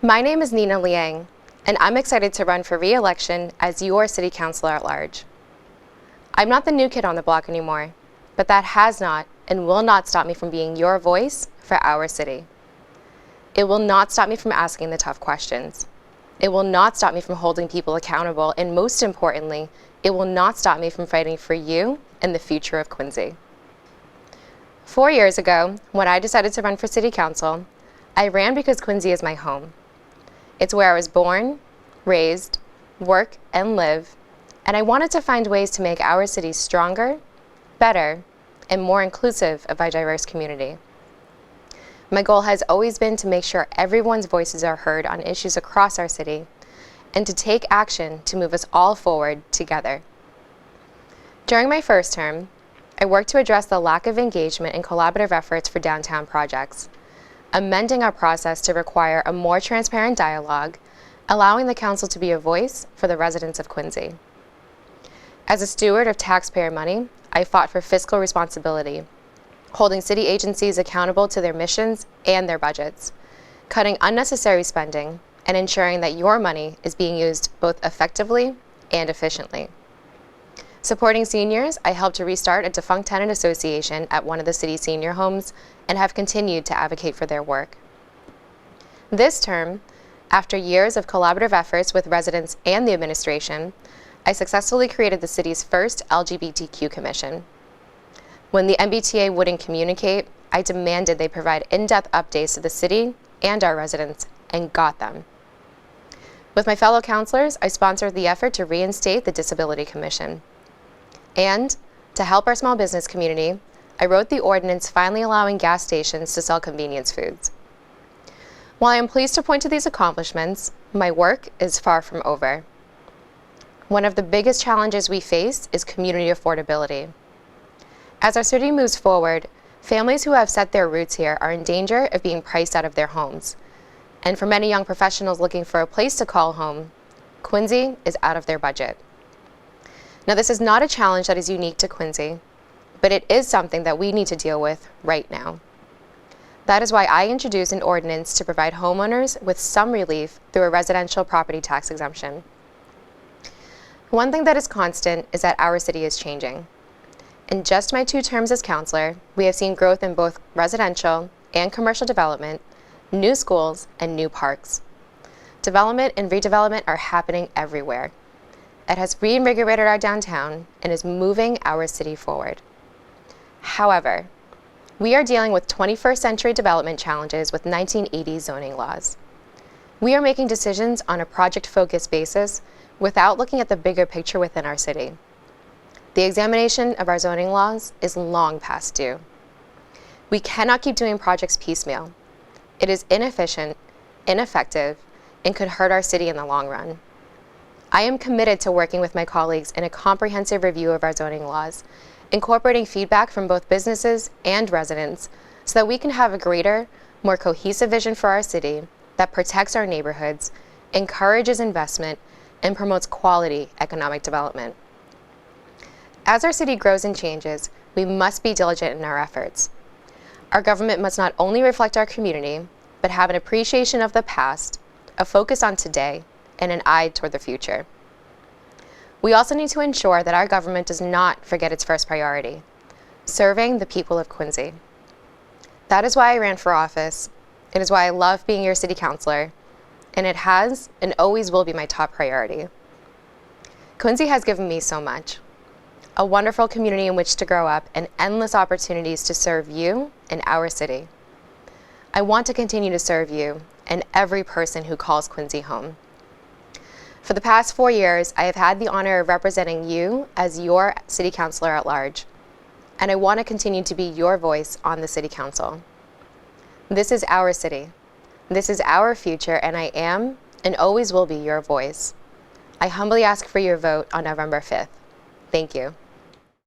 My name is Nina Liang, and I'm excited to run for re-election as your City Councilor at large. I'm not the new kid on the block anymore, but that has not and will not stop me from being your voice for our city. It will not stop me from asking the tough questions. It will not stop me from holding people accountable, and most importantly, it will not stop me from fighting for you and the future of Quincy. 4 years ago, when I decided to run for City Council, I ran because Quincy is my home. It's where I was born, raised, work, and live, and I wanted to find ways to make our city stronger, better, and more inclusive of our diverse community. My goal has always been to make sure everyone's voices are heard on issues across our city, and to take action to move us all forward together. During my first term, I worked to address the lack of engagement in collaborative efforts for downtown projects, amending our process to require a more transparent dialogue, allowing the council to be a voice for the residents of Quincy. As a steward of taxpayer money, I fought for fiscal responsibility, holding city agencies accountable to their missions and their budgets, cutting unnecessary spending, and ensuring that your money is being used both effectively and efficiently. Supporting seniors, I helped to restart a defunct tenant association at one of the city's senior homes and have continued to advocate for their work. This term, after years of collaborative efforts with residents and the administration, I successfully created the city's first LGBTQ commission. When the MBTA wouldn't communicate, I demanded they provide in-depth updates to the city and our residents, and got them. With my fellow councilors, I sponsored the effort to reinstate the Disability Commission. And, to help our small business community, I wrote the ordinance finally allowing gas stations to sell convenience foods. While I am pleased to point to these accomplishments, my work is far from over. One of the biggest challenges we face is community affordability. As our city moves forward, families who have set their roots here are in danger of being priced out of their homes. And for many young professionals looking for a place to call home, Quincy is out of their budget. Now, this is not a challenge that is unique to Quincy, but it is something that we need to deal with right now. That is why I introduced an ordinance to provide homeowners with some relief through a residential property tax exemption. One thing that is constant is that our city is changing. In just my 2 terms as councilor, we have seen growth in both residential and commercial development, new schools, and new parks. Development and redevelopment are happening everywhere. It has reinvigorated our downtown and is moving our city forward. However, we are dealing with 21st century development challenges with 1980s zoning laws. We are making decisions on a project-focused basis without looking at the bigger picture within our city. The examination of our zoning laws is long past due. We cannot keep doing projects piecemeal. It is inefficient, ineffective, and could hurt our city in the long run. I am committed to working with my colleagues in a comprehensive review of our zoning laws, incorporating feedback from both businesses and residents so that we can have a greater, more cohesive vision for our city that protects our neighborhoods, encourages investment, and promotes quality economic development. As our city grows and changes, we must be diligent in our efforts. Our government must not only reflect our community, but have an appreciation of the past, a focus on today, and an eye toward the future. We also need to ensure that our government does not forget its first priority, serving the people of Quincy. That is why I ran for office. It is why I love being your city councilor, and it has and always will be my top priority. Quincy has given me so much. A wonderful community in which to grow up and endless opportunities to serve you and our city. I want to continue to serve you and every person who calls Quincy home. For the past 4 years, I have had the honor of representing you as your city councilor at large, and I want to continue to be your voice on the city council. This is our city. This is our future, and I am and always will be your voice. I humbly ask for your vote on November 5th. Thank you.